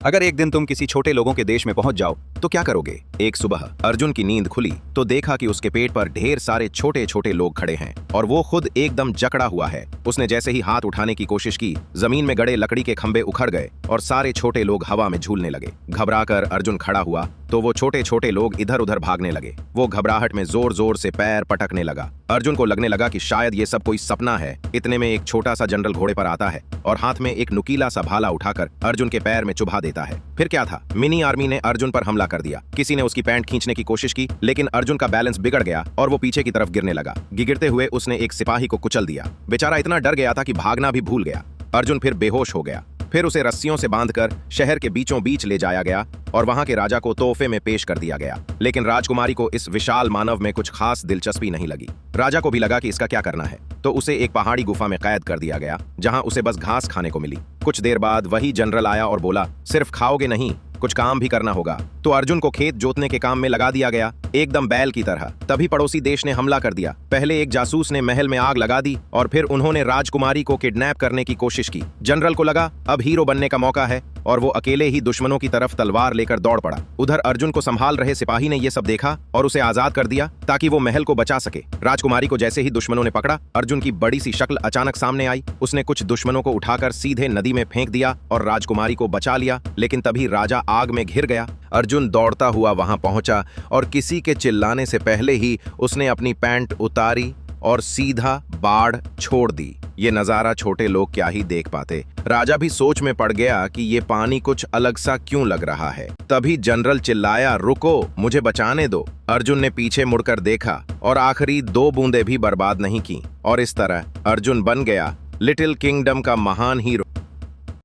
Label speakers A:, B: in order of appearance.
A: अगर एक दिन तुम किसी छोटे लोगों के देश में पहुंच जाओ तो क्या करोगे। एक सुबह अर्जुन की नींद खुली तो देखा कि उसके पेट पर ढेर सारे छोटे छोटे लोग खड़े हैं और वो खुद एकदम जकड़ा हुआ है। उसने जैसे ही हाथ उठाने की कोशिश की, जमीन में गड़े लकड़ी के खंभे उखड़ गए और सारे छोटे लोग हवा में झूलने लगे। घबराकर अर्जुन खड़ा हुआ तो वो छोटे छोटे लोग इधर उधर भागने लगे। वो घबराहट में जोर जोर से पैर पटकने लगा। अर्जुन को लगने लगा कि शायद ये सब कोई सपना है। इतने में एक छोटा सा जनरल घोड़े पर आता है और हाथ में एक नुकीला सा भाला उठाकर अर्जुन के पैर में चुभा देता है। फिर क्या था, मिनी आर्मी ने अर्जुन पर हमला कर दिया। किसी ने उसकी पैंट खींचने की कोशिश की, लेकिन अर्जुन का बैलेंस बिगड़ गया और वो पीछे की तरफ गिरने लगा। गिरते हुए उसने एक सिपाही को कुचल दिया। बेचारा इतना डर गया था कि भागना भी भूल गया। अर्जुन फिर बेहोश हो गया। फिर उसे रस्सियों से बांधकर शहर के बीचों बीच ले जाया गया और वहां के राजा को तोहफे में पेश कर दिया गया। लेकिन राजकुमारी को इस विशाल मानव में कुछ खास दिलचस्पी नहीं लगी। राजा को भी लगा कि इसका क्या करना है, तो उसे एक पहाड़ी गुफा में कैद कर दिया गया, जहां उसे बस घास खाने को मिली। कुछ देर बाद वही जनरल आया और बोला, सिर्फ खाओगे नहीं, कुछ काम भी करना होगा। तो अर्जुन को खेत जोतने के काम में लगा दिया गया, एकदम बैल की तरह। तभी पड़ोसी देश ने हमला कर दिया। पहले एक जासूस ने महल में आग लगा दी और फिर उन्होंने राजकुमारी को किडनैप करने की कोशिश की। जनरल को लगा अब हीरो बनने का मौका है और वो अकेले ही दुश्मनों की तरफ तलवार लेकर दौड़ पड़ा। उधर अर्जुन को संभाल रहे सिपाही ने ये सब देखा और उसे आजाद कर दिया ताकि वो महल को बचा सके। राजकुमारी को जैसे ही दुश्मनों ने पकड़ा, अर्जुन की बड़ी सी शक्ल अचानक सामने आई। उसने कुछ दुश्मनों को उठाकर सीधे नदी में फेंक दिया और राजकुमारी को बचा लिया। लेकिन तभी राजा आग में घिर गया। अर्जुन दौड़ता हुआ वहां पहुंचा और किसी के चिल्लाने से पहले ही उसने अपनी पैंट उतारी और सीधा बाढ़ छोड़ दी। ये नजारा छोटे लोग क्या ही देख पाते। राजा भी सोच में पड़ गया कि ये पानी कुछ अलग सा क्यों लग रहा है। तभी जनरल चिल्लाया, रुको, मुझे बचाने दो। अर्जुन ने पीछे मुड़कर देखा और आखिरी 2 बूंदें भी बर्बाद नहीं की और इस तरह अर्जुन बन गया लिटिल किंगडम का महान हीरो।